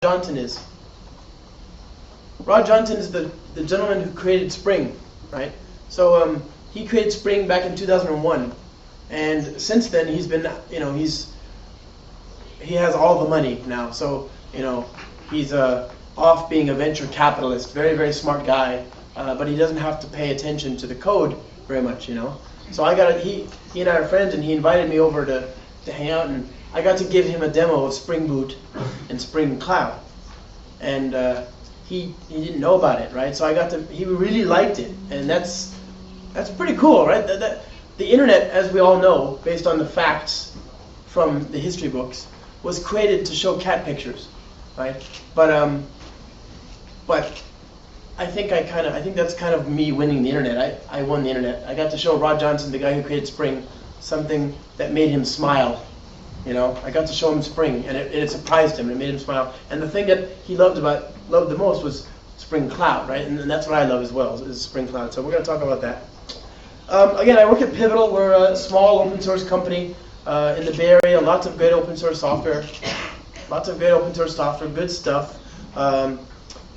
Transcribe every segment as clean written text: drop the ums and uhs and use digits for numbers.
Johnson is. Rod Johnson is the gentleman who created Spring, right? So he created Spring back in 2001, and since then he's been, he has all the money now. So he's off being a venture capitalist, very, very smart guy, but he doesn't have to pay attention to the code very much, So he and I are friends, and he invited me over to hang out, and I got to give him a demo of Spring Boot and Spring Cloud, and he didn't know about it, right? So he really liked it, and that's pretty cool, right? The internet, as we all know, based on the facts from the history books, was created to show cat pictures, right? But I think that's kind of me winning the internet. I won the internet. I got to show Rod Johnson, the guy who created Spring, something that made him smile. I got to show him Spring, and it surprised him. It made him smile. And the thing that he loved the most was Spring Cloud, right? And that's what I love as well, is Spring Cloud. So we're going to talk about that. Again, I work at Pivotal. We're a small open source company in the Bay Area. Lots of great open source software. Good stuff.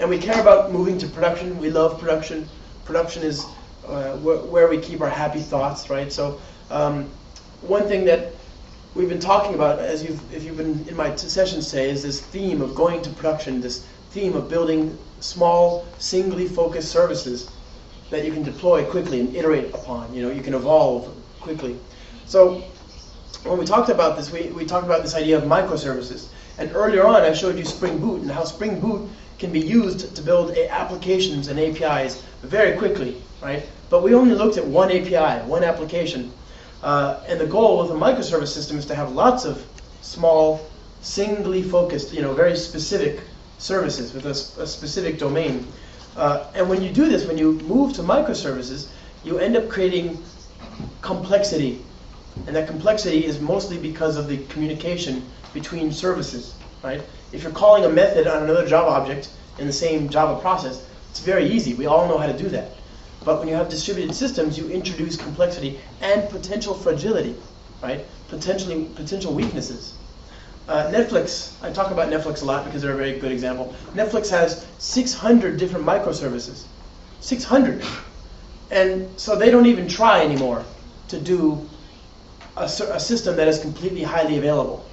And we care about moving to production. We love production. Production is where we keep our happy thoughts, right? So one thing that we've been talking about, if you've been in my sessions today, is this theme of going to production, this theme of building small, singly focused services that you can deploy quickly and iterate upon. You can evolve quickly. So when we talked about this, we talked about this idea of microservices. And earlier on, I showed you Spring Boot and how Spring Boot can be used to build applications and APIs very quickly, right? But we only looked at one API, one application. And the goal with a microservice system is to have lots of small, singly focused, very specific services with a specific domain. And when you do this, when you move to microservices, you end up creating complexity. And that complexity is mostly because of the communication between services, right? If you're calling a method on another Java object in the same Java process, it's very easy. We all know how to do that. But when you have distributed systems, you introduce complexity and potential fragility, right? Potential weaknesses. Netflix, I talk about Netflix a lot because they're a very good example. Netflix has 600 different microservices. 600. And so they don't even try anymore to do a system that is completely highly available,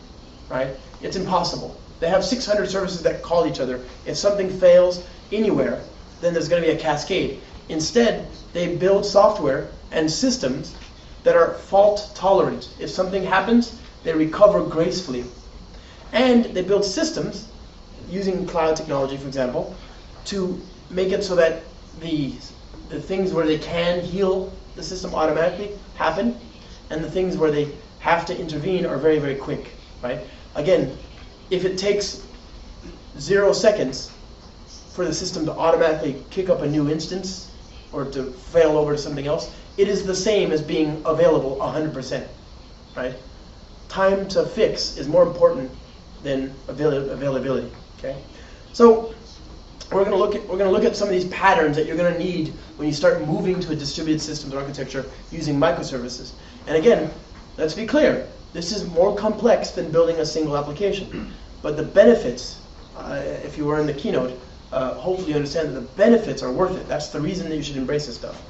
right? It's impossible. They have 600 services that call each other. If something fails anywhere, then there's going to be a cascade. Instead, they build software and systems that are fault tolerant. If something happens, they recover gracefully. And they build systems, using cloud technology, for example, to make it so that the things where they can heal the system automatically happen, and the things where they have to intervene are very, very quick, right? Again, if it takes 0 seconds for the system to automatically kick up a new instance or to fail over to something else, it is the same as being available 100%, right? Time to fix is more important than availability, okay? So we're going to look at some of these patterns that you're going to need when you start moving to a distributed systems architecture using microservices. And again, let's be clear, this is more complex than building a single application. But the benefits, if you were in the keynote, hopefully you understand that the benefits are worth it. That's the reason that you should embrace this stuff.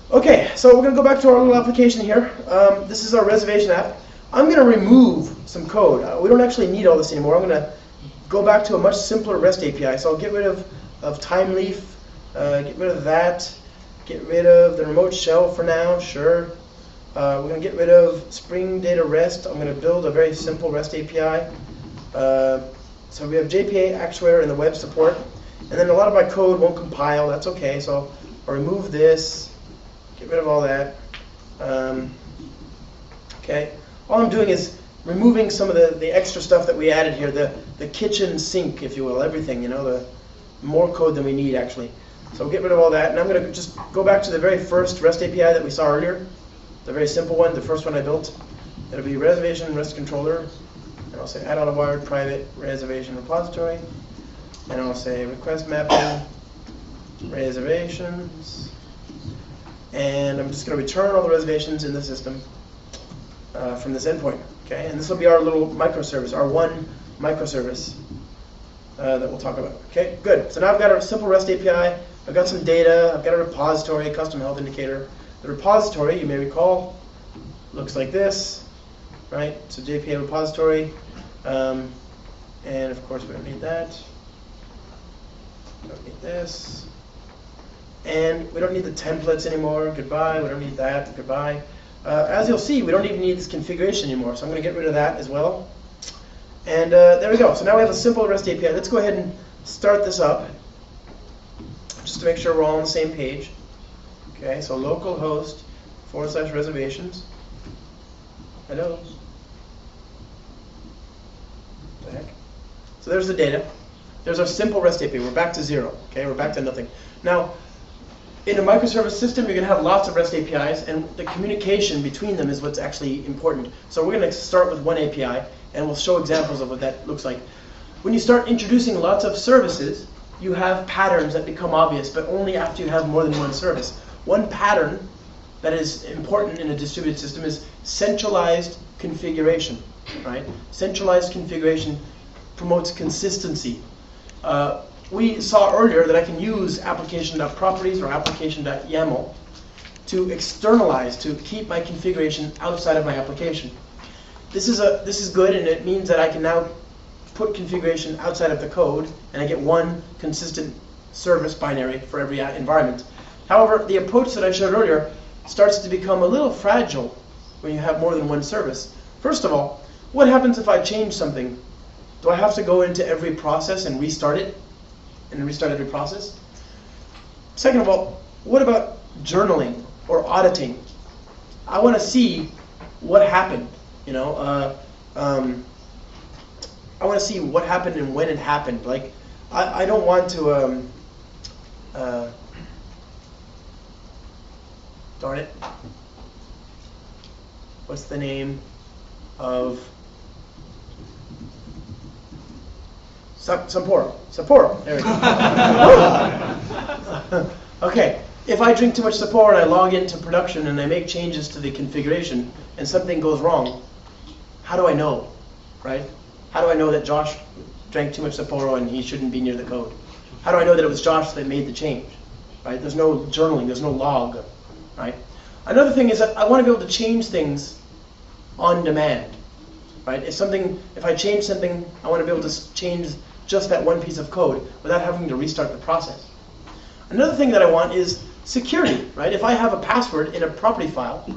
Okay, so we're going to go back to our little application here. This is our reservation app. I'm going to remove some code. We don't actually need all this anymore. I'm going to go back to a much simpler REST API. So I'll get rid of TimeLeaf, get rid of that, get rid of the remote shell for now, sure. We're going to get rid of Spring Data REST. I'm going to build a very simple REST API. So we have JPA actuator and the web support. And then a lot of my code won't compile. That's okay. So I'll remove this, get rid of all that. Okay. All I'm doing is removing some of the extra stuff that we added here, the kitchen sink, if you will, everything, the more code than we need, actually. So we'll get rid of all that. And I'm going to just go back to the very first REST API that we saw earlier. The very simple one, the first one I built. It'll be reservation REST controller. And I'll say add on a wired private reservation repository. And I'll say request mapping reservations. And I'm just going to return all the reservations in the system from this endpoint. Okay, and this will be our little microservice, R1 microservice. that we'll talk about. Okay, good. So now I've got a simple REST API. I've got some data. I've got a repository, a custom health indicator. The repository, you may recall, looks like this, right? So JPA repository, and of course we don't need that. Don't need this, and we don't need the templates anymore. Goodbye. We don't need that. Goodbye. As you'll see, we don't even need this configuration anymore. So I'm going to get rid of that as well. And there we go. So now we have a simple REST API. Let's go ahead and start this up, just to make sure we're all on the same page. Okay, so localhost /reservations. Hello. What the heck? So there's the data. There's our simple REST API. We're back to 0. Okay, we're back to nothing. Now, in a microservice system, you're going to have lots of REST APIs, and the communication between them is what's actually important. So we're going to start with one API, and we'll show examples of what that looks like. When you start introducing lots of services, you have patterns that become obvious, but only after you have more than one service. One pattern that is important in a distributed system is centralized configuration. Right? Centralized configuration promotes consistency. We saw earlier that I can use application.properties or application.yaml to externalize, to keep my configuration outside of my application. This is good, and it means that I can now put configuration outside of the code, and I get one consistent service binary for every environment. However, the approach that I showed earlier starts to become a little fragile when you have more than one service. First of all, what happens if I change something? Do I have to go into every process and restart it? And restart every process? Second of all, what about journaling or auditing? I want to see what happened. I want to see what happened and when it happened. Like, I don't want to. Darn it. What's the name of Sapporo. There we go. Okay. If I drink too much Sapporo and I log into production and I make changes to the configuration and something goes wrong, how do I know, right? How do I know that Josh drank too much Sapporo and he shouldn't be near the code? How do I know that it was Josh that made the change, right? There's no journaling, there's no log, right? Another thing is that I want to be able to change things on demand, right? If I change something, I want to be able to change just that one piece of code without having to restart the process. Another thing that I want is security, right? If I have a password in a property file,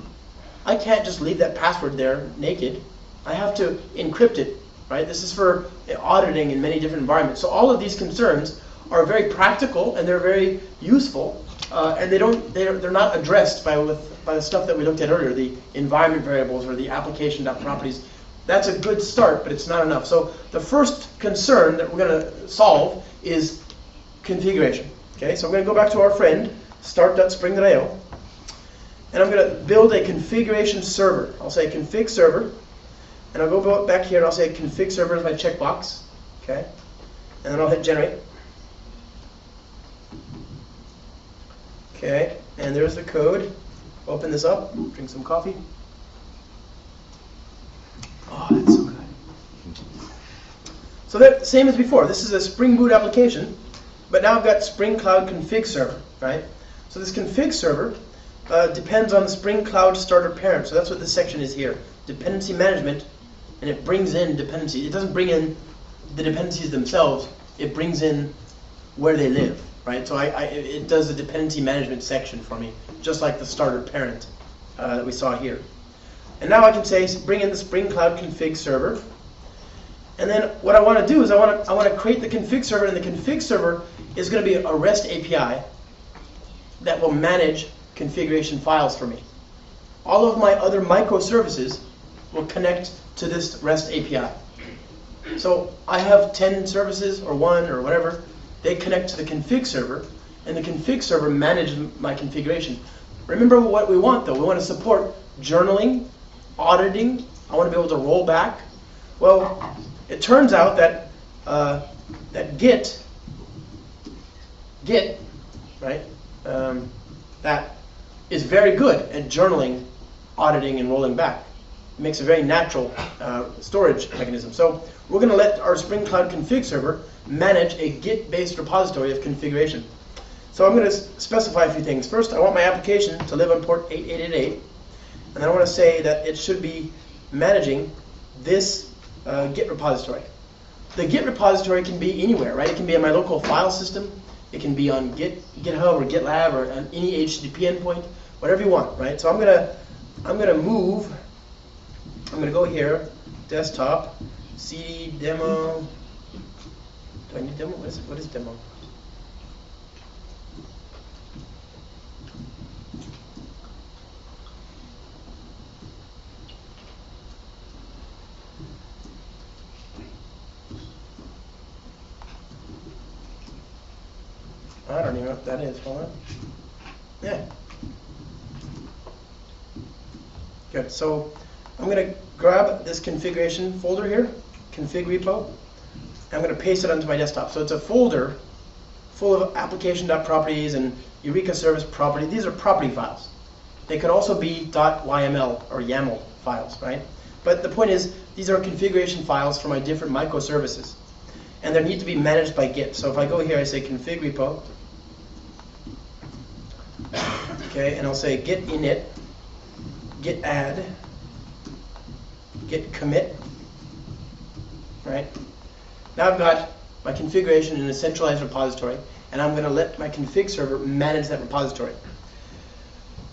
I can't just leave that password there naked. I have to encrypt it, right? This is for auditing in many different environments. So all of these concerns are very practical and they're very useful, and they're not addressed by the stuff that we looked at earlier, the environment variables or the application.properties. That's a good start, but it's not enough. So the first concern that we're going to solve is configuration. Okay, so I'm going to go back to our friend, start.spring.io, and I'm going to build a configuration server. I'll say config server, and I'll go back here and I'll say config server is my checkbox. Okay, and then I'll hit generate. Okay, and there's the code. Open this up, drink some coffee. Oh, that's so good. So that same as before. This is a Spring Boot application, but now I've got Spring Cloud Config Server, right? So this config server depends on the Spring Cloud starter parent. So that's what this section is here. Dependency Management, and it brings in dependencies. It doesn't bring in the dependencies themselves. It brings in where they live, right? So it does the dependency management section for me, just like the starter parent that we saw here. And now I can say bring in the Spring Cloud Config Server. And then what I want to do is I want to create the config server, and the config server is going to be a REST API that will manage configuration files for me. All of my other microservices will connect to this REST API. So I have 10 services or 1 or whatever. They connect to the config server, and the config server manages my configuration. Remember what we want, though. We want to support journaling, auditing. I want to be able to roll back. Well, it turns out that that Git, right? That is very good at journaling, auditing, and rolling back. It makes a very natural storage mechanism. So we're going to let our Spring Cloud Config Server manage a Git-based repository of configuration. So I'm going to specify a few things. First, I want my application to live on port 8888, and then I want to say that it should be managing this Git repository. The Git repository can be anywhere, right? It can be on my local file system. It can be on GitHub or GitLab or on any HTTP endpoint, whatever you want, right? So I'm gonna move. I'm gonna go here, desktop, cd demo. Do I need demo? What is demo? I don't even know what that is. Hold on. Yeah. Good. So I'm going to grab this configuration folder here, config repo. I'm going to paste it onto my desktop. So it's a folder full of application.properties and Eureka service property. These are property files. They could also be .yml or YAML files, right? But the point is, these are configuration files for my different microservices. And they need to be managed by Git. So if I go here, I say config repo. Okay, and I'll say git init, git add, git commit. Right? Now I've got my configuration in a centralized repository, and I'm going to let my config server manage that repository.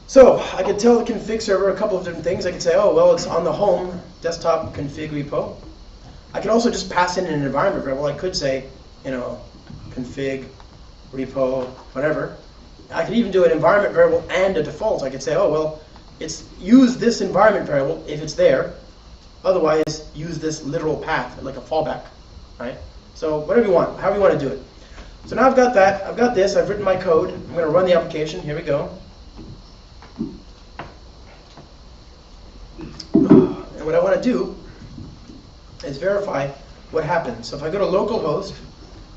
So I could tell the config server a couple of different things. I could say, oh, well, it's on the home desktop config repo. I could also just pass in an environment variable. I could say, config repo, whatever. I could even do an environment variable and a default. I could say, oh, well, use this environment variable if it's there. Otherwise, use this literal path, like a fallback, right? So whatever you want, however you want to do it. So now I've got that. I've got this. I've written my code. I'm going to run the application. Here we go. And what I want to do is verify what happens. So if I go to localhost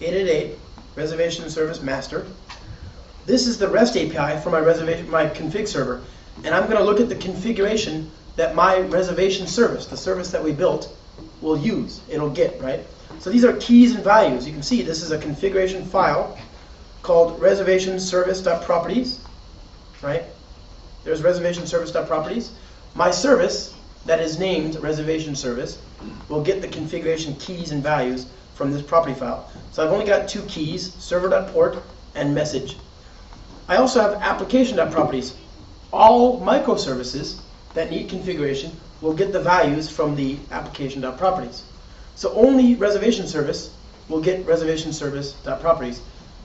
888 reservation service master, this is the REST API for my config server, and I'm going to look at the configuration that my reservation service, the service that we built, will use. It'll get, right? So these are keys and values. You can see this is a configuration file called reservation service.properties, right? There's reservation service.properties. My service that is named reservation service will get the configuration keys and values from this property file. So I've only got two keys, server.port and message. I also have application.properties. All microservices that need configuration will get the values from the application.properties. So only reservation service will get reservation service.properties,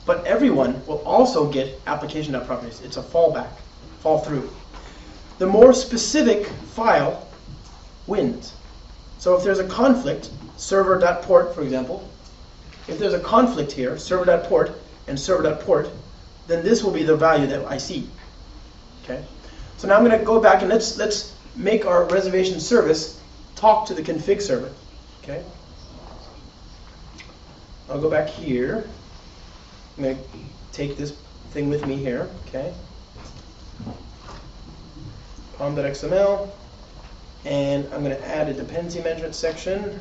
but everyone will also get application.properties. It's a fallback, fall through. The more specific file wins. So if there's a conflict, server.port, for example, if there's a conflict here, server.port and server.port, then this will be the value that I see. Okay. So now I'm going to go back and let's make our reservation service talk to the config server. Okay. I'll go back here. I'm going to take this thing with me here. Okay. pom.xml, and I'm going to add a dependency management section.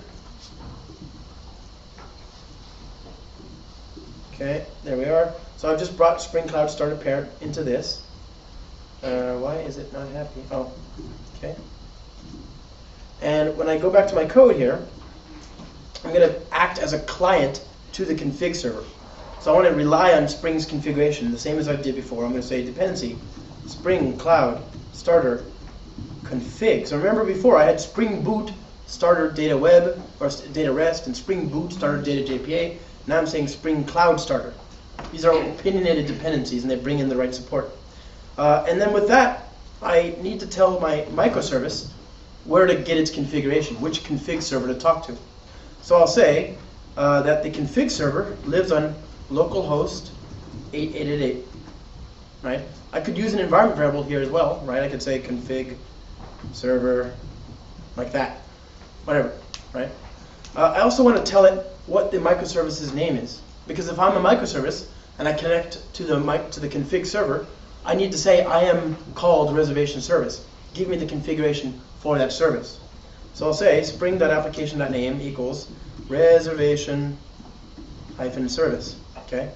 Okay, there we are. So I've just brought Spring Cloud Starter Parent into this. Why is it not happy? Oh, okay. And when I go back to my code here, I'm going to act as a client to the config server. So I want to rely on Spring's configuration, the same as I did before. I'm going to say dependency, Spring Cloud Starter config. So remember before I had Spring Boot Starter Data Web or Data REST and Spring Boot Starter Data JPA. Now I'm saying Spring Cloud Starter. These are opinionated dependencies and they bring in the right support. And then with that, I need to tell my microservice where to get its configuration, which config server to talk to. So I'll say that the config server lives on localhost 8888, right? I could use an environment variable here as well, right? I could say config server like that, whatever, right? I also want to tell it what the microservice's name is, because if I'm a microservice and I connect to the config server, I need to say I am called reservation service. Give me the configuration for that service. So I'll say spring.application.name equals reservation -service. Okay,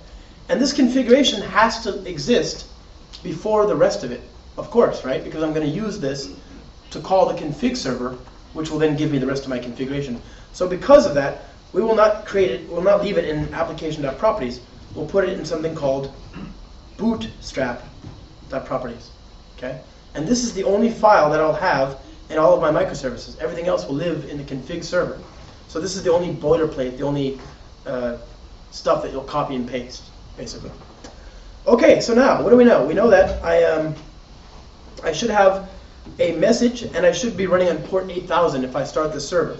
and this configuration has to exist before the rest of it, of course, right? Because I'm going to use this to call the config server, which will then give me the rest of my configuration. So because of that, we will not create it, we'll not leave it in application.properties. We'll put it in something called bootstrap.properties. Okay? And this is the only file that I'll have in all of my microservices. Everything else will live in the config server. So this is the only boilerplate, the only stuff that you'll copy and paste, basically. Okay, so now, what do we know? We know that I should have a message, and I should be running on port 8000 if I start the server.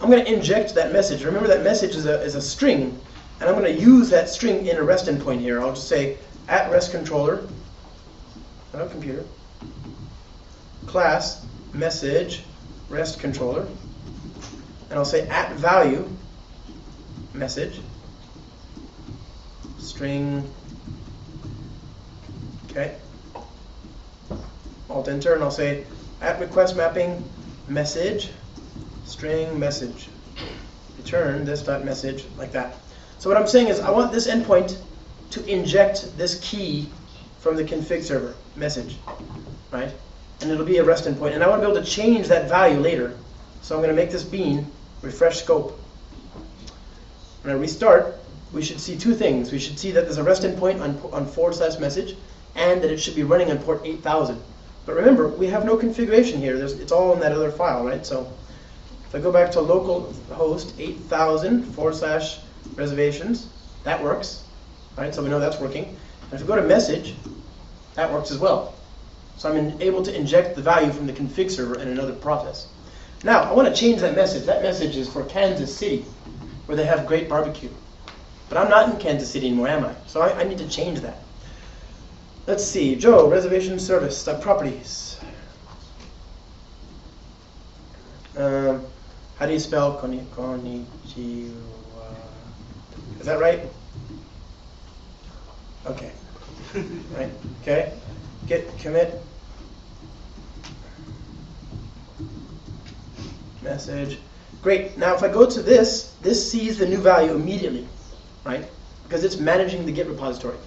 I'm going to inject that message. Remember, that message is a string, and I'm going to use that string in a REST endpoint here. I'll just say @REST controller, hello computer, class message REST controller, and I'll say @value message string. Okay. Alt enter, and I'll say @request mapping message string message. Return this dot message, like that. So what I'm saying is I want this endpoint to inject this key from the config server message, right? And it'll be a REST endpoint. And I want to be able to change that value later. So I'm going to make this bean refresh scope. When I restart, we should see two things. We should see that there's a REST endpoint on /message, and that it should be running on port 8000. But remember, we have no configuration here. It's all in that other file, right? So if I go back to localhost 8000 / reservations, that works, right? So we know that's working. And if we go to message, that works as well. So I'm able to inject the value from the config server in another process. Now, I want to change that message. That message is for Kansas City, where they have great barbecue. But I'm not in Kansas City anymore, am I? So I need to change that. Let's see, Joe, reservation service, properties. How do you spell konnichiwa? Is that right? Okay. Right. Okay. Git commit message. Great. Now if I go to this sees the new value immediately, right? Because it's managing the Git repository.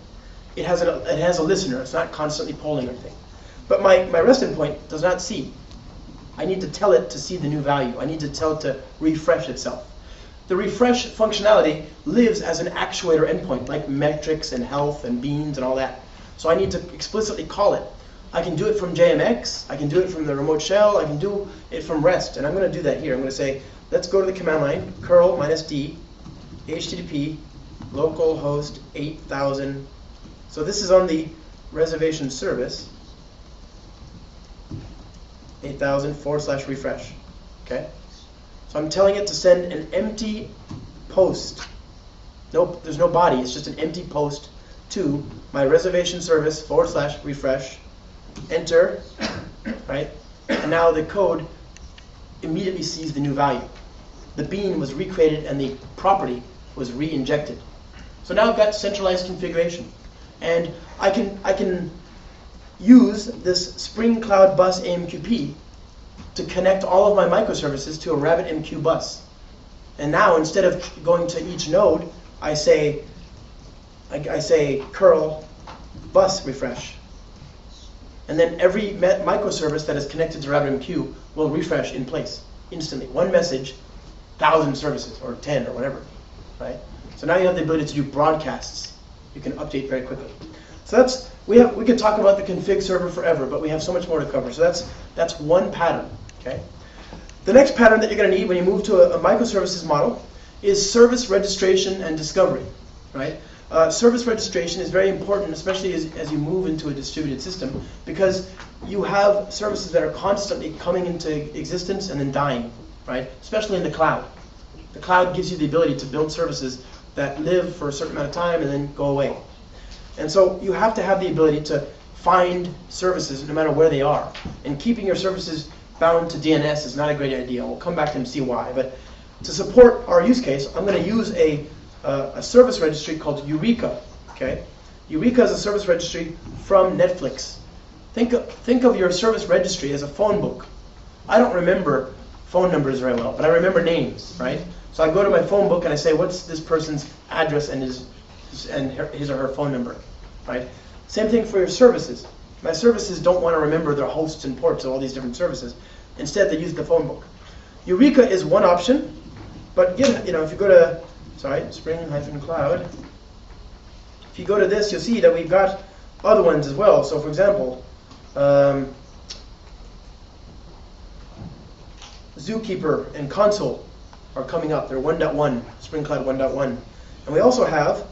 It has a listener. It's not constantly polling anything. But my REST endpoint does not see. I need to tell it to see the new value. I need to tell it to refresh itself. The refresh functionality lives as an actuator endpoint, like metrics and health and beans and all that. So I need to explicitly call it. I can do it from JMX. I can do it from the remote shell. I can do it from REST. And I'm going to do that here. I'm going to say, let's go to the command line, curl -d, HTTP, localhost 8000. So this is on the reservation service, 8000 / refresh. Okay? So I'm telling it to send an empty post. Nope, there's no body. It's just an empty post to my reservation service / refresh. Enter, right? And now the code immediately sees the new value. The bean was recreated and the property was re-injected. So now I've got centralized configuration. And I can use this Spring Cloud Bus AMQP to connect all of my microservices to a RabbitMQ bus. And now instead of going to each node, I say curl bus refresh. And then every microservice that is connected to RabbitMQ will refresh in place instantly. One message, 1,000 services, or 10, or whatever, right? So now you have the ability to do broadcasts. You can update very quickly. So we could talk about the config server forever, but we have so much more to cover. So that's one pattern. Okay. The next pattern that you're going to need when you move to a microservices model is service registration and discovery. Right. Service registration is very important, especially as you move into a distributed system, because you have services that are constantly coming into existence and then dying. Right. Especially in the cloud. The cloud gives you the ability to build services that live for a certain amount of time and then go away. And so you have to have the ability to find services no matter where they are. And keeping your services bound to DNS is not a great idea. We'll come back and see why. But to support our use case, I'm going to use a service registry called Eureka. Okay? Eureka is a service registry from Netflix. Think of your service registry as a phone book. I don't remember phone numbers very well, but I remember names, right? So I go to my phone book and I say, what's this person's address and his or her phone number, right? Same thing for your services. My services don't want to remember their hosts and ports of all these different services. Instead, they use the phone book. Eureka is one option, but if you go to, Spring-Cloud, if you go to this, you'll see that we've got other ones as well. So for example, Zookeeper and Console are coming up. They're 1.1, Spring Cloud 1.1. And we also have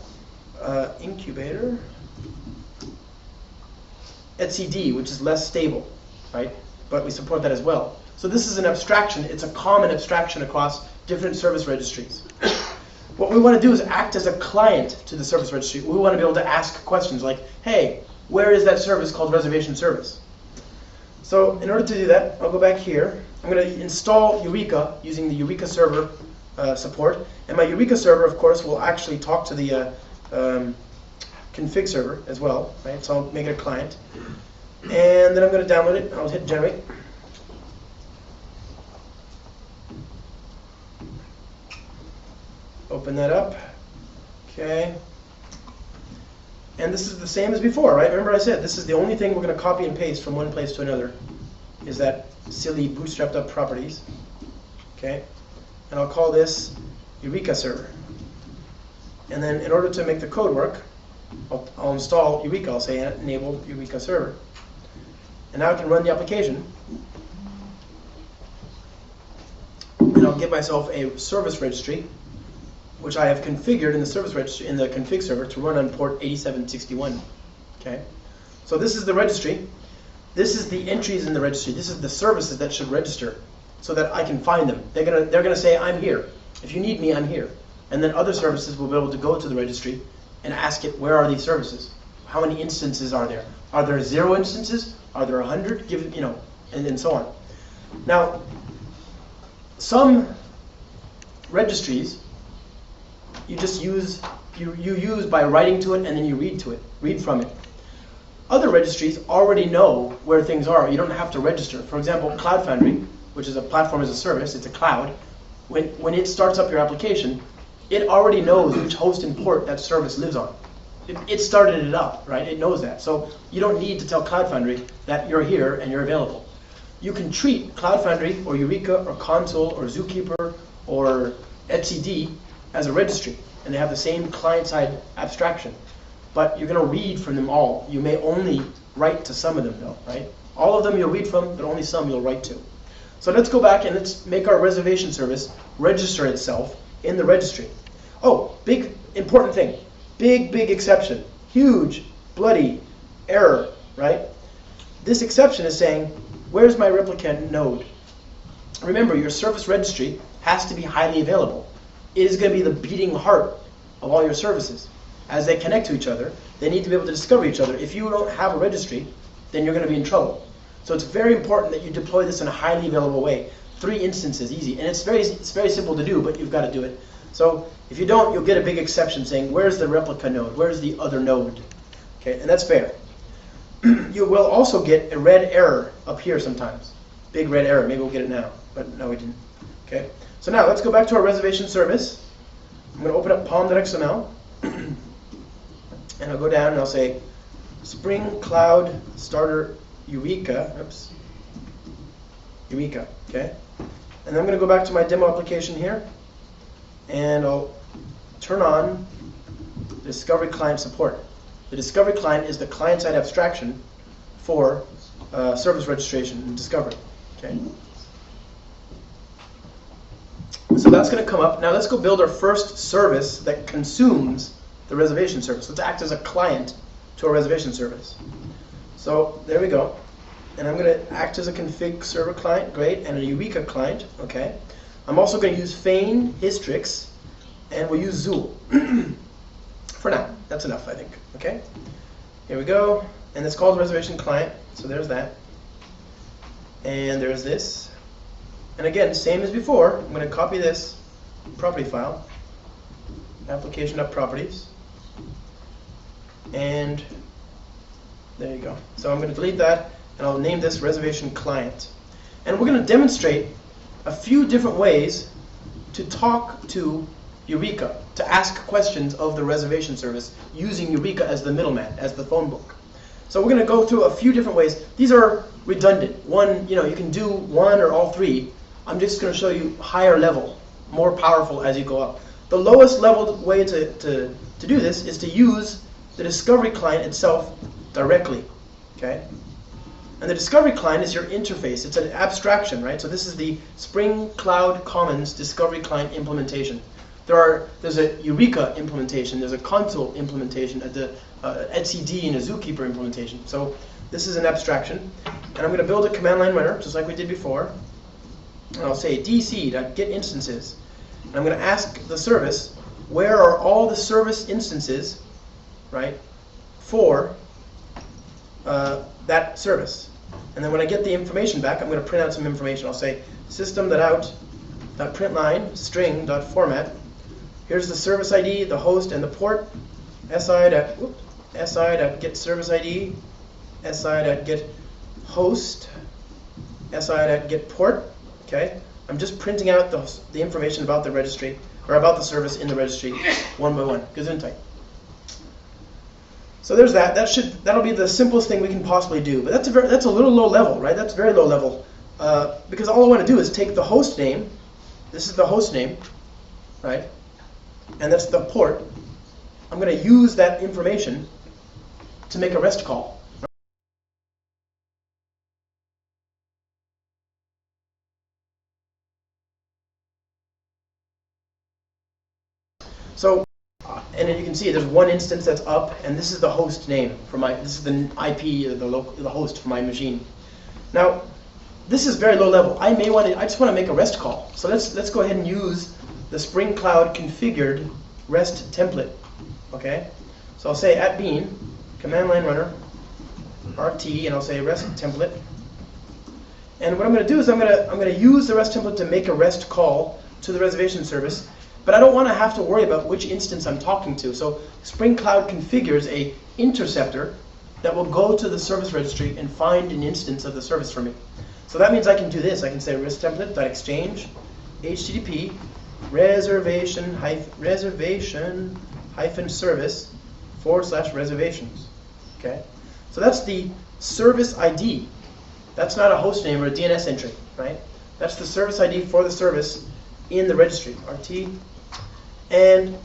Incubator, etcd, which is less stable, right? But we support that as well. So this is an abstraction. It's a common abstraction across different service registries. What we want to do is act as a client to the service registry. We want to be able to ask questions like, hey, where is that service called reservation service? So in order to do that, I'll go back here. I'm going to install Eureka using the Eureka server support. And my Eureka server, of course, will actually talk to the config server as well, right? So I'll make it a client. And then I'm going to download it. I'll hit generate. Open that up. Okay. And this is the same as before, right? Remember I said this is the only thing we're going to copy and paste from one place to another, is that silly bootstrapped up properties. Okay. And I'll call this Eureka server. And then in order to make the code work, I'll install Eureka. I'll say enable Eureka server. And now I can run the application. And I'll give myself a service registry, which I have configured in the service registry in the config server to run on port 8761. Okay, so this is the registry. This is the entries in the registry. This is the services that should register, so that I can find them. They're gonna say I'm here. If you need me, I'm here. And then other services will be able to go to the registry and ask it, where are these services? How many instances are there? Are there 0 instances? Are there 100? Give it, and so on. Now, some registries you just use by writing to it and then you read from it. Other registries already know where things are. You don't have to register. For example, Cloud Foundry, which is a platform as a service, it's a cloud. When it starts up your application, it already knows which host and port that service lives on. It started it up, right? It knows that. So you don't need to tell Cloud Foundry that you're here and you're available. You can treat Cloud Foundry or Eureka or Console or Zookeeper or etcd as a registry, and they have the same client-side abstraction. But you're going to read from them all. You may only write to some of them, though, right? All of them you'll read from, but only some you'll write to. So let's go back and let's make our reservation service register itself in the registry. Oh, big important thing. Big exception. Huge, bloody error, right? This exception is saying, where's my replicant node? Remember, your service registry has to be highly available. It is going to be the beating heart of all your services. As they connect to each other, they need to be able to discover each other. If you don't have a registry, then you're going to be in trouble. So it's very important that you deploy this in a highly available way. 3 instances, easy. And it's very simple to do, but you've got to do it. So if you don't, you'll get a big exception saying, where's the replica node? Where's the other node? Okay, and that's fair. You will also get a red error up here sometimes. Big red error. Maybe we'll get it now, but no, we didn't. Okay. So now let's go back to our reservation service. I'm going to open up pom.xml, and I'll go down and I'll say Spring Cloud Starter Eureka. Oops. Eureka. Okay. And then I'm going to go back to my demo application here, and I'll turn on the Discovery Client support. The Discovery Client is the client-side abstraction for service registration and discovery. Okay. So that's going to come up. Now let's go build our first service that consumes the reservation service. Let's act as a client to our reservation service. So there we go. And I'm going to act as a config server client, great, and a Eureka client, okay. I'm also going to use Feign, Hystrix, and we'll use Zool. For now, that's enough, I think, okay. Here we go, and it's called reservation client, so there's that. And there's this. And again, same as before, I'm going to copy this property file, application.properties, and there you go. So I'm going to delete that, and I'll name this reservation client. And we're going to demonstrate a few different ways to talk to Eureka, to ask questions of the reservation service using Eureka as the middleman, as the phone book. So we're going to go through a few different ways. These are redundant. One, you can do one or all three. I'm just going to show you higher level, more powerful as you go up. The lowest level way to do this is to use the discovery client itself directly. Okay? And the discovery client is your interface. It's an abstraction, right? So this is the Spring Cloud Commons discovery client implementation. There's a Eureka implementation, there's a console implementation, the etcd and a Zookeeper implementation. So this is an abstraction. And I'm going to build a command line runner, just like we did before. And I'll say dc.get instances. And I'm going to ask the service, where are all the service instances, right, for that service. And then when I get the information back, I'm going to print out some information. I'll say system.out.println string.format. Here's the service ID, the host, and the port. si.get service ID, si.get host, si.get port. Okay, I'm just printing out the information about the registry, or about the service in the registry, one by one. Gesundheit. So there's that. That'll be the simplest thing we can possibly do. But that's a little low level, right? That's very low level, because all I want to do is take the host name. This is the host name, right? And that's the port. I'm going to use that information to make a REST call. So, and then you can see there's one instance that's up, and this is the host name for this is the IP, the host for my machine. Now, this is very low level. I just want to make a REST call. So let's go ahead and use the Spring Cloud configured REST template. Okay, so I'll say @bean command line runner RT, and I'll say REST template. And what I'm going to do is I'm going to use the REST template to make a REST call to the reservation service. But I don't want to have to worry about which instance I'm talking to. So Spring Cloud configures a interceptor that will go to the service registry and find an instance of the service for me. So that means I can do this. I can say REST template.exchange HTTP reservation service / reservations. Okay, so that's the service ID. That's not a host name or a DNS entry, right? That's the service ID for the service in the registry, RT. And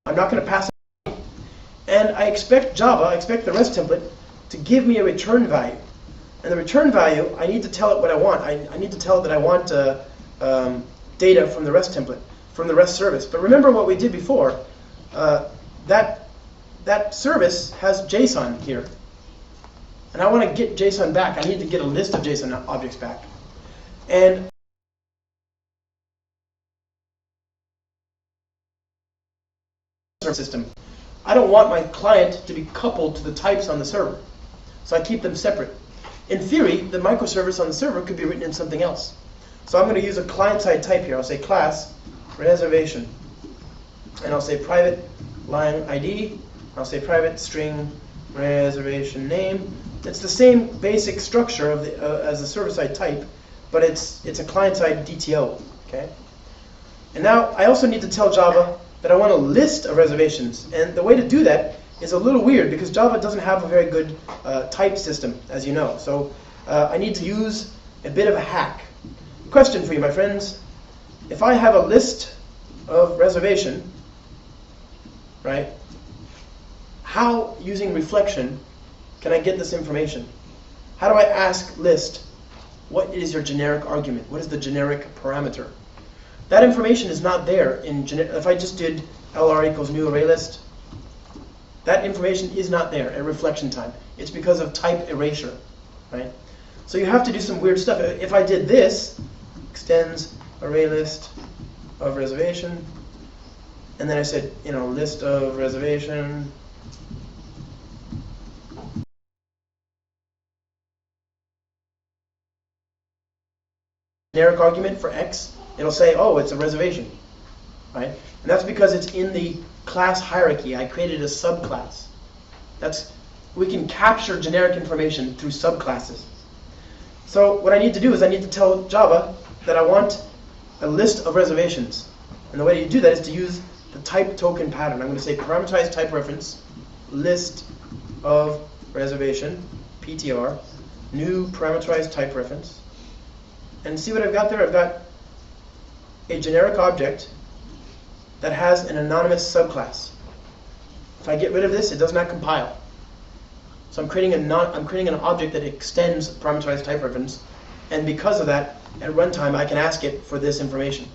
I'm not going to pass it. And I expect the REST template to give me a return value. And the return value, I need to tell it what I want. I need to tell it that I want data from the REST template, from the REST service. But remember what we did before. That service has JSON here. And I want to get JSON back. I need to get a list of JSON objects back. And system. I don't want my client to be coupled to the types on the server. So I keep them separate. In theory, the microservice on the server could be written in something else. So I'm going to use a client-side type here. I'll say class reservation. And I'll say private line ID. I'll say private string reservation name. It's the same basic structure of as the server-side type, but it's a client-side DTO. Okay. And now I also need to tell Java that I want a list of reservations. And the way to do that is a little weird because Java doesn't have a very good type system, as you know. So I need to use a bit of a hack. Question for you, my friends. If I have a list of reservation, right, how, using reflection, can I get this information? How do I ask list, what is your generic argument? What is the generic parameter? That information is not there in if I just did LR equals new array list, that information is not there at reflection time. It's because of type erasure, right? So you have to do some weird stuff. If I did this, extends array list of reservation, and then I said, list of reservation, generic argument for X, it'll say, oh, it's a reservation, right? And that's because it's in the class hierarchy. I created a subclass. That's we can capture generic information through subclasses. So what I need to do is I need to tell Java that I want a list of reservations. And the way you do that is to use the type token pattern. I'm going to say parameterized type reference, list of reservation, PTR, new parameterized type reference. And see what I've got there? I've got a generic object that has an anonymous subclass. If I get rid of this, it does not compile. So I'm creating an object that extends parameterized type reference, and because of that, at runtime, I can ask it for this information.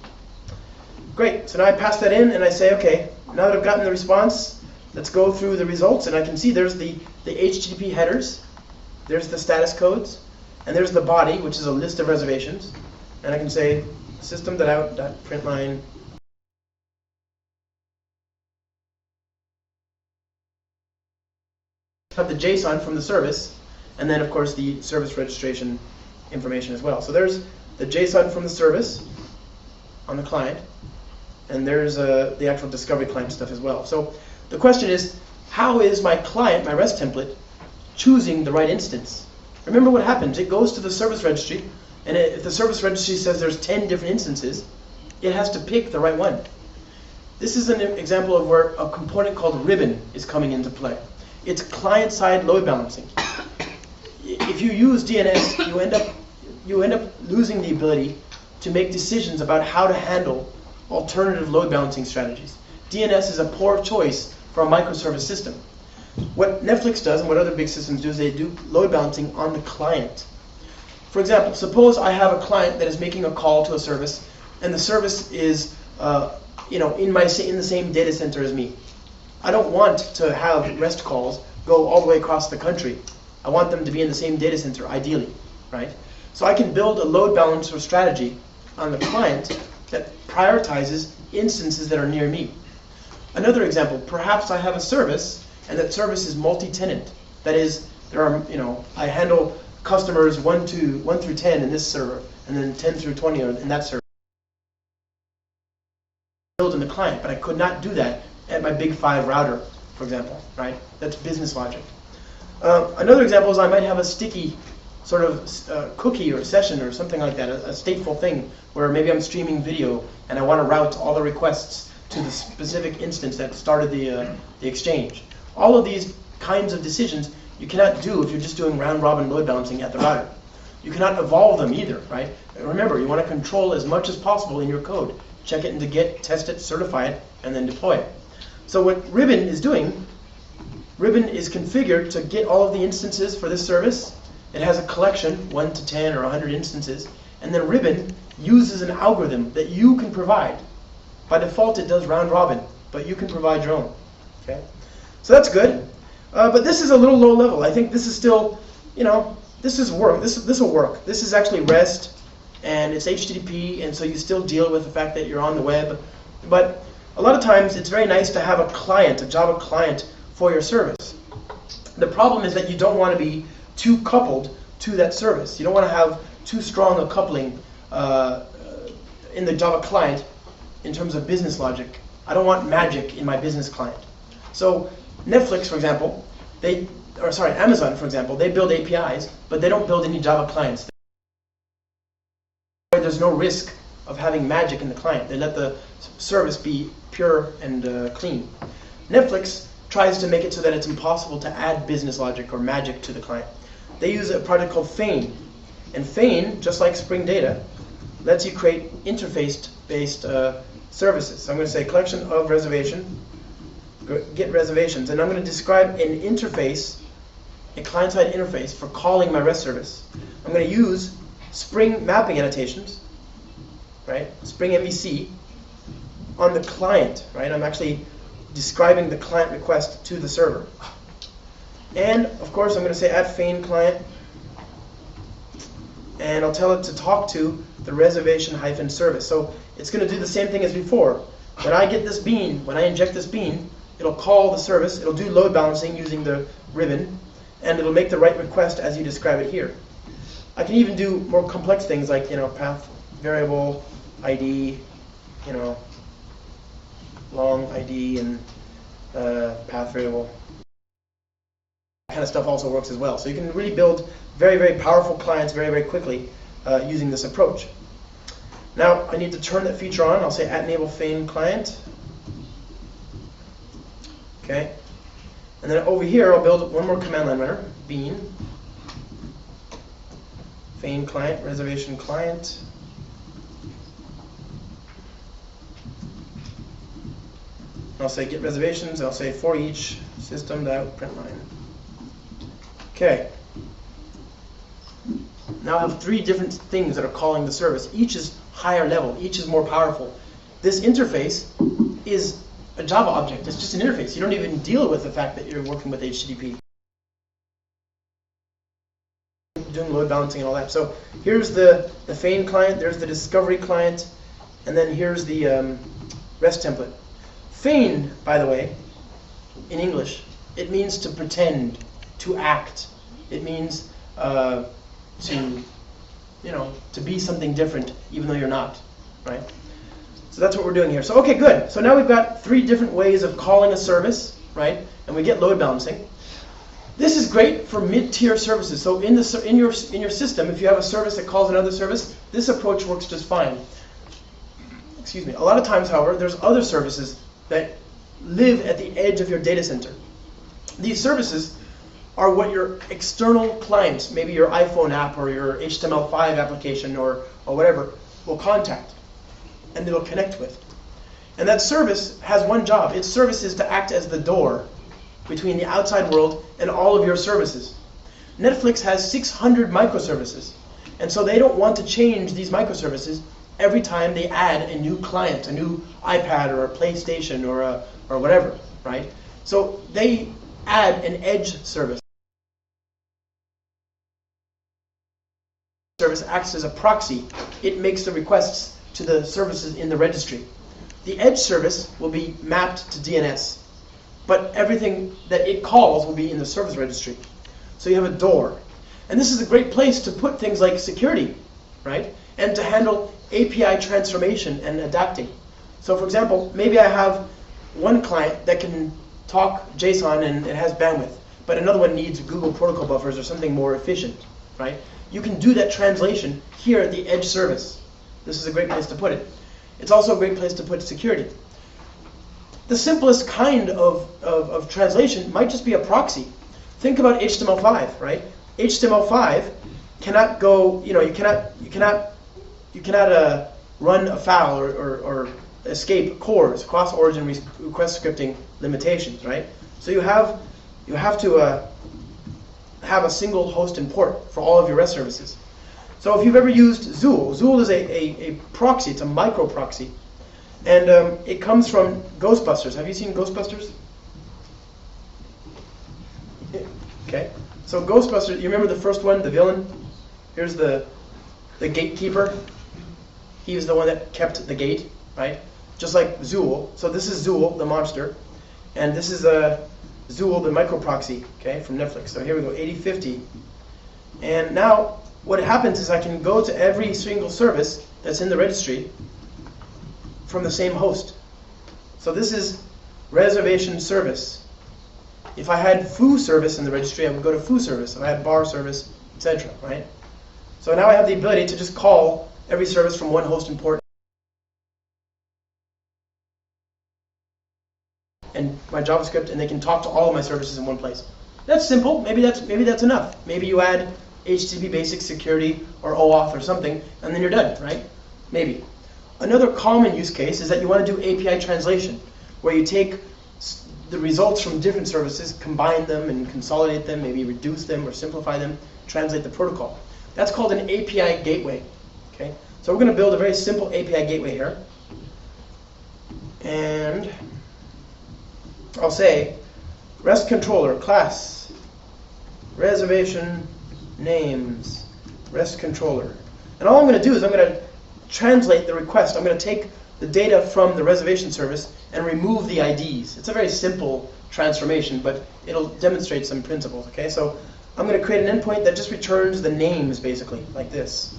Great. So now I pass that in, and I say, okay, now that I've gotten the response, let's go through the results, and I can see there's the HTTP headers, there's the status codes, and there's the body, which is a list of reservations, and I can say system.out.println. Have the JSON from the service, and then of course the service registration information as well. So there's the JSON from the service on the client, and there's the actual discovery client stuff as well. So the question is, how is my client, my REST template, choosing the right instance? Remember what happens. It goes to the service registry, and if the service registry says there's 10 different instances, it has to pick the right one. This is an example of where a component called ribbon is coming into play. It's client-side load balancing. If you use DNS, you end up losing the ability to make decisions about how to handle alternative load balancing strategies. DNS is a poor choice for a microservice system. What Netflix does and what other big systems do is they do load balancing on the client. For example, suppose I have a client that is making a call to a service, and the service is in the same data center as me. I don't want to have REST calls go all the way across the country. I want them to be in the same data center, ideally, right? So I can build a load balancer strategy on the client that prioritizes instances that are near me. Another example, perhaps I have a service, and that service is multi-tenant. That is, I handle customers 1 through 10 in this server, and then 10 through 20 in that server. Build in the client, but I could not do that at my big 5 router, for example, right? That's business logic. Another example is I might have a sticky sort of cookie or session or something like that, a stateful thing where maybe I'm streaming video and I want to route all the requests to the specific instance that started the exchange. All of these kinds of decisions you cannot do if you're just doing round-robin load balancing at the router. You cannot evolve them either, right? Remember, you want to control as much as possible in your code. Check it into Git, test it, certify it, and then deploy it. So what Ribbon is doing, Ribbon is configured to get all of the instances for this service. It has a collection, 1 to 10 or 100 instances, and then Ribbon uses an algorithm that you can provide. By default, it does round robin, but you can provide your own. Okay, so that's good. But this is a little low level. I think this is still, this is work. This will work. This is actually REST, and it's HTTP, and so you still deal with the fact that you're on the web. But a lot of times, it's very nice to have a client, a Java client, for your service. The problem is that you don't want to be too coupled to that service. You don't want to have too strong a coupling in the Java client in terms of business logic. I don't want magic in my business client. So Netflix, for example, Amazon, for example, they build APIs, but they don't build any Java clients. There's no risk of having magic in the client. They let the service be pure and clean. Netflix tries to make it so that it's impossible to add business logic or magic to the client. They use a project called Feign. And Feign, just like Spring Data, lets you create interface-based services. So I'm going to say collection of reservation, get reservations, and I'm going to describe an interface, a client-side interface for calling my REST service. I'm going to use Spring mapping annotations, right? Spring MVC on the client, right? I'm actually describing the client request to the server. And of course, I'm going to say add Feign client, and I'll tell it to talk to the reservation-service. So it's going to do the same thing as before. When I get this bean, when I inject this bean, it'll call the service, it'll do load balancing using the ribbon, and it'll make the right request as you describe it here. I can even do more complex things like, path variable, ID, long ID, and path variable. kind of stuff also works as well. So you can really build very, very powerful clients very, very quickly using this approach. Now I need to turn that feature on. I'll say @enable feign client. Okay. And then over here I'll build one more command line runner, bean, feign client, reservation client. I'll say get reservations. I'll say for each system.println. Okay. Now I have three different things that are calling the service. Each is higher level. Each is more powerful. This interface is a Java object. It's just an interface. You don't even deal with the fact that you're working with HTTP. Doing load balancing and all that. So here's the feign client. There's the discovery client. And then here's the REST template. Feign, by the way, in English, it means to pretend, to act. It means to be something different, even though you're not, right? So that's what we're doing here. So okay, good. So now we've got three different ways of calling a service, right? And we get load balancing. This is great for mid-tier services. So in your system, if you have a service that calls another service, this approach works just fine. Excuse me. A lot of times, however, there's other services that live at the edge of your data center. These services are what your external clients, maybe your iPhone app or your HTML5 application or whatever, will contact and they'll connect with. And that service has one job. Its service is to act as the door between the outside world and all of your services. Netflix has 600 microservices, and so they don't want to change these microservices every time they add a new client, a new iPad or a PlayStation or whatever, right? So they add an edge service. Service acts as a proxy. It makes the requests to the services in the registry. The edge service will be mapped to DNS, but everything that it calls will be in the service registry. So you have a door. And this is a great place to put things like security, right? And to handle API transformation and adapting. So for example, maybe I have one client that can talk JSON and it has bandwidth, but another one needs Google protocol buffers or something more efficient, right? You can do that translation here at the edge service. This is a great place to put it. It's also a great place to put security. The simplest kind of translation might just be a proxy. Think about HTML5, right? HTML5 cannot go, you cannot run afoul or escape CORS, cross-origin request scripting limitations, right? So you have to have a single host and port for all of your REST services. So if you've ever used Zool, Zool is a proxy. It's a micro proxy, and it comes from Ghostbusters. Have you seen Ghostbusters? Okay. So Ghostbusters, you remember the first one, the villain? Here's the gatekeeper. He was the one that kept the gate, right? Just like Zool. So this is Zool, the monster, and this is Zool, the micro proxy, okay, from Netflix. So here we go, 8050. And now what happens is I can go to every single service that's in the registry from the same host. So this is reservation service. If I had foo service in the registry, I would go to foo service. If I had bar service, etc., right? So now I have the ability to just call every service from one host and port and my JavaScript, and they can talk to all of my services in one place. That's simple. Maybe that's enough. Maybe you add HTTP basic security or OAuth or something, and then you're done, right? Maybe. Another common use case is that you want to do API translation, where you take the results from different services, combine them and consolidate them, maybe reduce them or simplify them, translate the protocol. That's called an API gateway. Okay? So we're going to build a very simple API gateway here. And I'll say REST controller class reservation names REST controller. And all I'm going to do is I'm going to translate the request. I'm going to take the data from the reservation service and remove the IDs. It's a very simple transformation, but it'll demonstrate some principles. Okay, so I'm going to create an endpoint that just returns the names, basically, like this.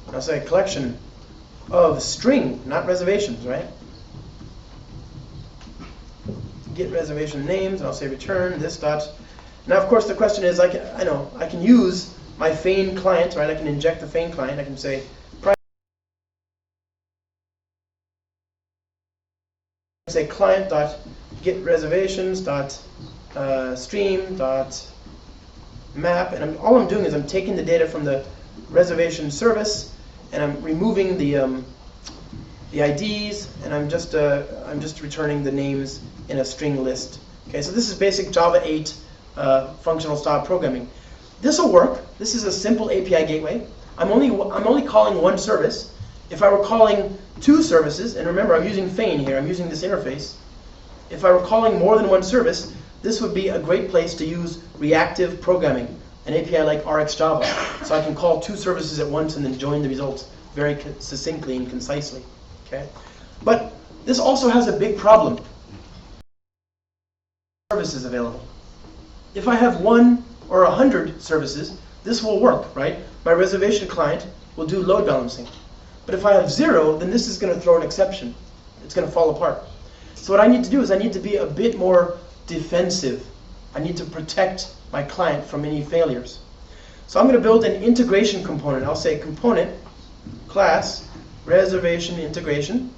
And I'll say a collection of string, not reservations, right? Get reservation names, and I'll say return this dot Now, of course, the question is, I can use my feign client, right? I can inject the feign client. I can say, client.getReservations.stream.map, and all I'm doing is I'm taking the data from the reservation service, and I'm removing the IDs, and I'm just returning the names in a string list. Okay, so this is basic Java 8 functional style programming. This will work. This is a simple API gateway. I'm only calling one service. If I were calling two services, and remember I'm using feign here, I'm using this interface. If I were calling more than one service, this would be a great place to use reactive programming, an API like RxJava. So I can call two services at once and then join the results very succinctly and concisely. Okay? But this also has a big problem. Services available. If I have 1 or 100 services, this will work, right? My reservation client will do load balancing. But if I have 0, then this is going to throw an exception. It's going to fall apart. So what I need to do is I need to be a bit more defensive. I need to protect my client from any failures. So I'm going to build an integration component. I'll say component class reservation integration.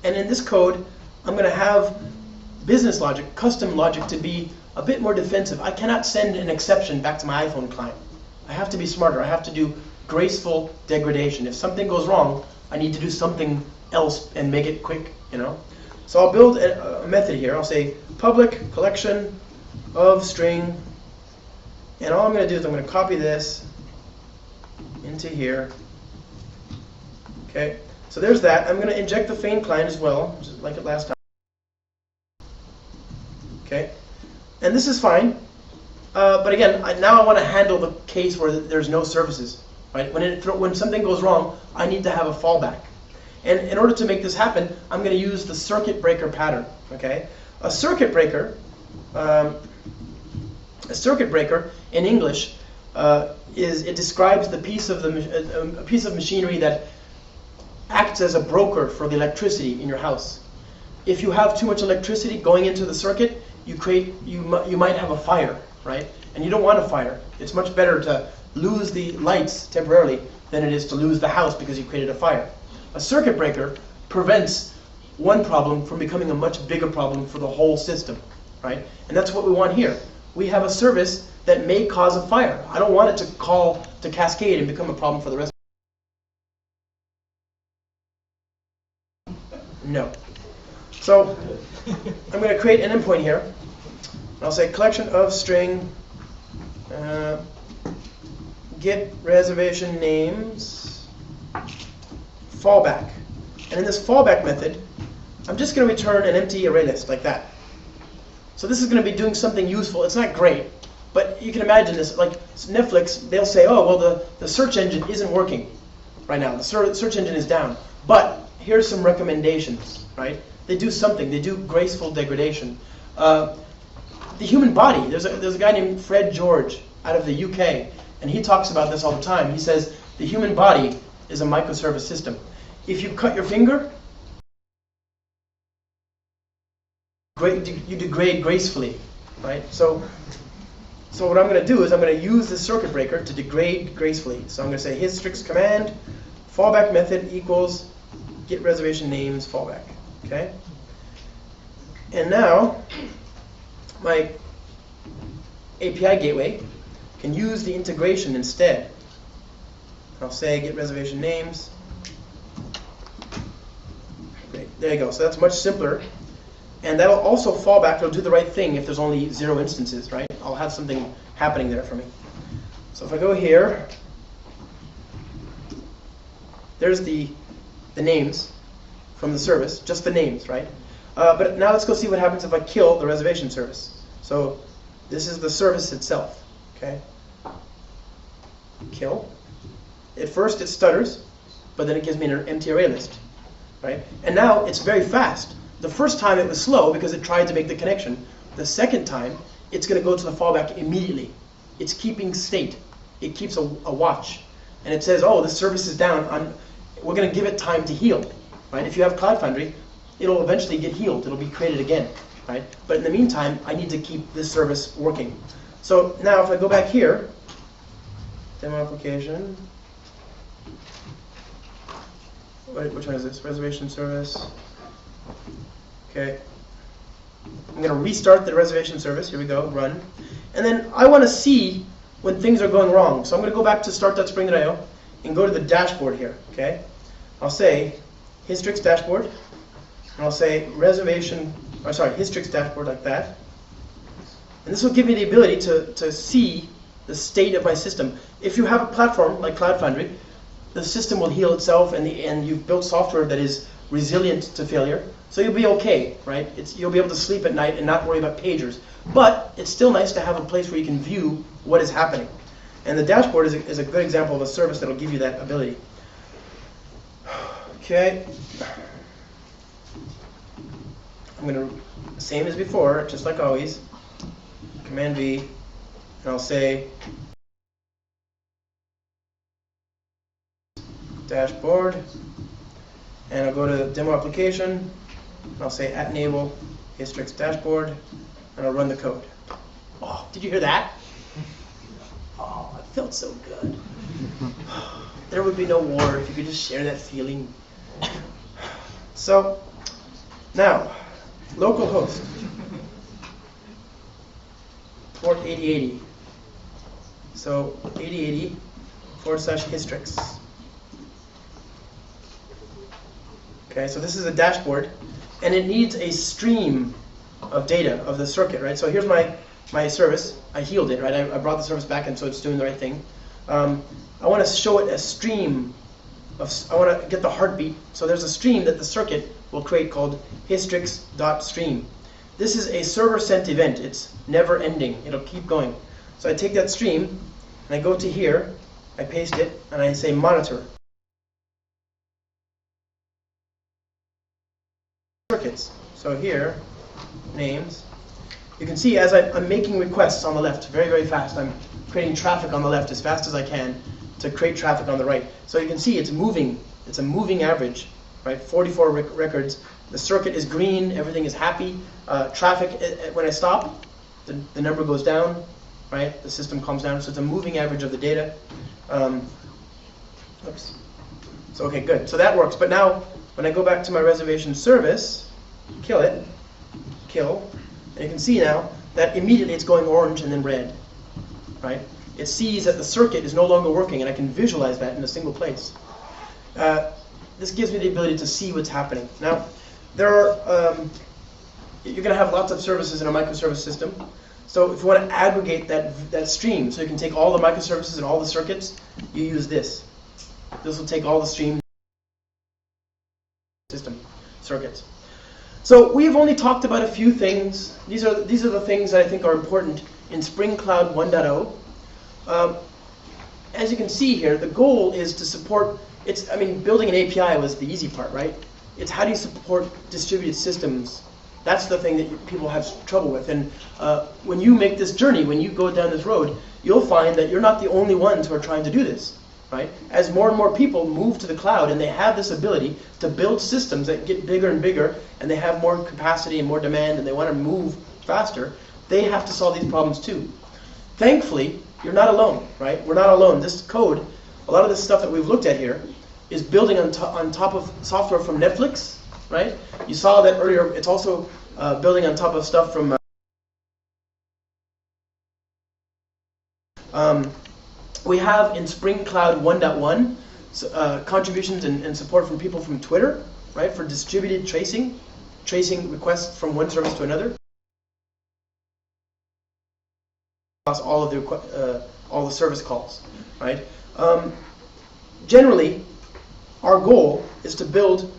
And in this code, I'm going to have business logic, custom logic, to be a bit more defensive. I cannot send an exception back to my iPhone client. I have to be smarter. I have to do graceful degradation. If something goes wrong, I need to do something else and make it quick, you know. So I'll build a method here. I'll say public collection of string, and all I'm going to do is I'm going to copy this into here. Okay, so there's that. I'm going to inject the feign client as well, just like it last time. Okay, and this is fine. But again, now I want to handle the case where there's no services. Right? When something goes wrong, I need to have a fallback. And in order to make this happen, I'm going to use the circuit breaker pattern. Okay, a circuit breaker in English describes the piece of machinery that acts as a broker for the electricity in your house. If you have too much electricity going into the circuit, you might have a fire, right? And you don't want a fire. It's much better to lose the lights temporarily than it is to lose the house because you created a fire. A circuit breaker prevents one problem from becoming a much bigger problem for the whole system, right? And that's what we want here. We have a service that may cause a fire. I don't want it to cascade and become a problem for the rest. No. So I'm going to create an endpoint here. I'll say collection of string get reservation names fallback. And in this fallback method, I'm just going to return an empty array list like that. So this is going to be doing something useful. It's not great, but you can imagine this. Like Netflix, they'll say, oh, well, the search engine isn't working right now. The search engine is down. But here's some recommendations, right? They do something. They do graceful degradation. The human body, there's a guy named Fred George out of the UK, and he talks about this all the time. He says the human body is a microservice system. If you cut your finger, you degrade gracefully, right? So what I'm going to do is I'm going to use this circuit breaker to degrade gracefully. So I'm going to say histrix command fallback method equals get reservation names fallback. Okay. And now my API gateway can use the integration instead. I'll say get reservation names. Great. There you go. So that's much simpler. And that'll also fall back. It'll do the right thing if there's only 0 instances, right? I'll have something happening there for me. So if I go here, there's the names from the service, just the names, right? But now let's go see what happens if I kill the reservation service. So this is the service itself, okay? Kill. At first it stutters, but then it gives me an empty array list, right? And now it's very fast. The first time it was slow because it tried to make the connection. The second time, it's going to go to the fallback immediately. It's keeping state. It keeps a watch. And it says, oh, this service is down. We're going to give it time to heal. Right? If you have Cloud Foundry, it'll eventually get healed. It'll be created again. right? But in the meantime, I need to keep this service working. So now if I go back here, demo application, which one is this? Reservation service. Okay. I'm going to restart the reservation service. Here we go, run. And then I want to see when things are going wrong. So I'm going to go back to start.spring.io and go to the dashboard here. Okay. I'll say Histrix dashboard, and I'll say Histrix dashboard like that. And this will give me the ability to see the state of my system. If you have a platform like Cloud Foundry, the system will heal itself, and you've built software that is resilient to failure. So you'll be okay, right? You'll be able to sleep at night and not worry about pagers. But it's still nice to have a place where you can view what is happening. And the dashboard is a good example of a service that will give you that ability. Okay. I'm going to, same as before, just like always, Command V, and I'll say dashboard, and I'll go to demo application, and I'll say @enable Histrix dashboard, and I'll run the code. Oh, did you hear that? Oh, it felt so good. There would be no war if you could just share that feeling. So, now, localhost, port 8080. So, 8080/Histrix. Okay, so this is a dashboard, and it needs a stream of data of the circuit, right? So here's my service. I healed it, right? I brought the service back, and so it's doing the right thing. I want to show it a stream I want to get the heartbeat. So there's a stream that the circuit will create called histrix.stream. This is a server-sent event. It's never ending. It'll keep going. So I take that stream, and I go to here, I paste it, and I say monitor. Circuits. So here, names. You can see as I'm making requests on the left very, very fast. I'm creating traffic on the left as fast as I can to create traffic on the right. So you can see it's moving. It's a moving average, right? 44 records. The circuit is green. Everything is happy. Traffic, when I stop, the number goes down, right? The system calms down. So it's a moving average of the data. Oops. So okay, good. So that works. But now, when I go back to my reservation service, kill it, kill, and you can see now that immediately it's going orange and then red, right? It sees that the circuit is no longer working, and I can visualize that in a single place. This gives me the ability to see what's happening. Now, there are, you're going to have lots of services in a microservice system. So if you want to aggregate that stream, so you can take all the microservices and all the circuits, you use this. This will take all the stream system circuits. So we've only talked about a few things. These are the things that I think are important in Spring Cloud 1.0. As you can see here, the goal is to support. Building an API was the easy part, right? It's how do you support distributed systems? That's the thing that people have trouble with. And when you make this journey, when you go down this road, you'll find that you're not the only ones who are trying to do this. Right? As more and more people move to the cloud and they have this ability to build systems that get bigger and bigger, and they have more capacity and more demand, and they want to move faster, they have to solve these problems too. Thankfully, you're not alone, right? We're not alone. This code, a lot of this stuff that we've looked at here, is building on top of software from Netflix, right? You saw that earlier. It's also building on top of stuff from we have in Spring Cloud 1.1 contributions and support from people from Twitter, right, for distributed tracing requests from one service to another across all of the service calls, right? Generally, our goal is to build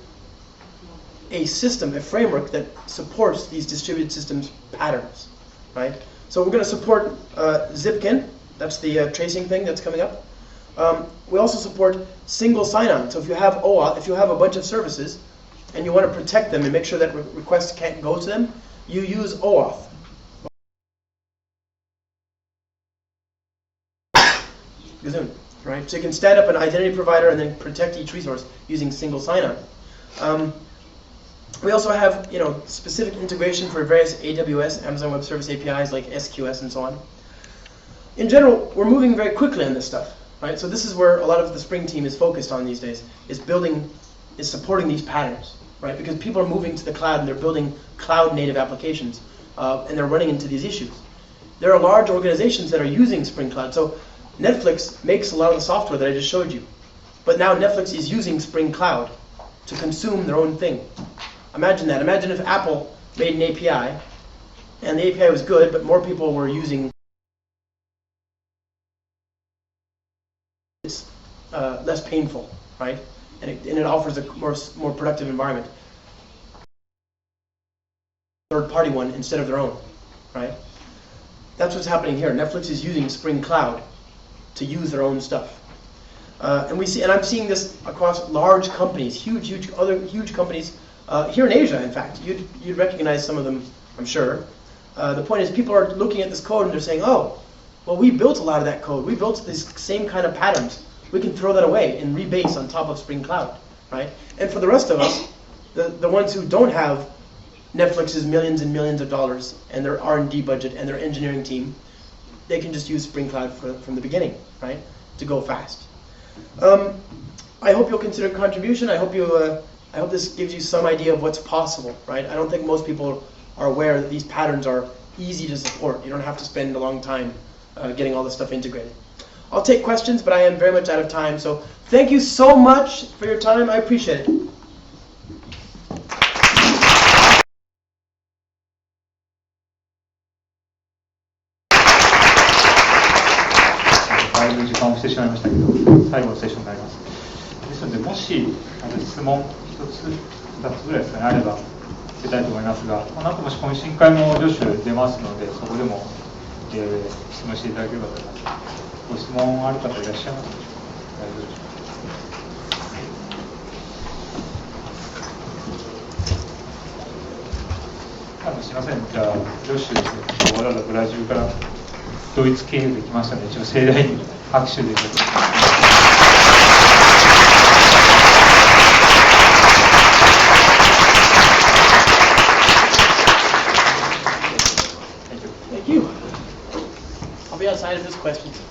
a system, a framework that supports these distributed systems patterns, right? So we're going to support Zipkin. That's the tracing thing that's coming up. We also support single sign-on. So if you have OAuth, if you have a bunch of services and you want to protect them and make sure that requests can't go to them, you use OAuth. Right? So you can stand up an identity provider and then protect each resource using single sign-on. We also have specific integration for various AWS, Amazon Web Service APIs like SQS and so on. In general, we're moving very quickly on this stuff, right? So this is where a lot of the Spring team is focused on these days, is supporting these patterns, right? Because people are moving to the cloud and they're building cloud-native applications, and they're running into these issues. There are large organizations that are using Spring Cloud. So Netflix makes a lot of the software that I just showed you, but now Netflix is using Spring Cloud to consume their own thing. Imagine that. Imagine if Apple made an API, and the API was good, but more people were using. It's less painful, right? And it offers a more productive environment. Third-party one instead of their own, right? That's what's happening here. Netflix is using Spring Cloud to use their own stuff, and I'm seeing this across large companies, huge companies here in Asia. In fact, you'd recognize some of them, I'm sure. The point is, people are looking at this code and they're saying, "Oh, well, we built a lot of that code. We built these same kind of patterns. We can throw that away and rebase on top of Spring Cloud, right?" And for the rest of us, the ones who don't have Netflix's millions and millions of dollars and their R&D budget and their engineering team, they can just use Spring Cloud from the beginning, right, to go fast. I hope you'll consider contribution. I hope this gives you some idea of what's possible, right? I don't think most people are aware that these patterns are easy to support. You don't have to spend a long time getting all this stuff integrated. I'll take questions, but I am very much out of time. So thank you so much for your time. I appreciate it.時間をしてしまいましたけど、最後のセッションになります。ですので、もし質問1つ、2つぐらいですかね、あれば出たいと思いますが、この後もし懇親会も助手出ますので、そこでも、質問していただければと思います。ご質問ある方いらっしゃいますでしょうか。大丈夫でしょうか。すみません、じゃあ、助手ですね、わざわざブラジルからドイツ経由で来ましたので、一応盛大に拍手で。Thank you. I'll be outside if there's questions.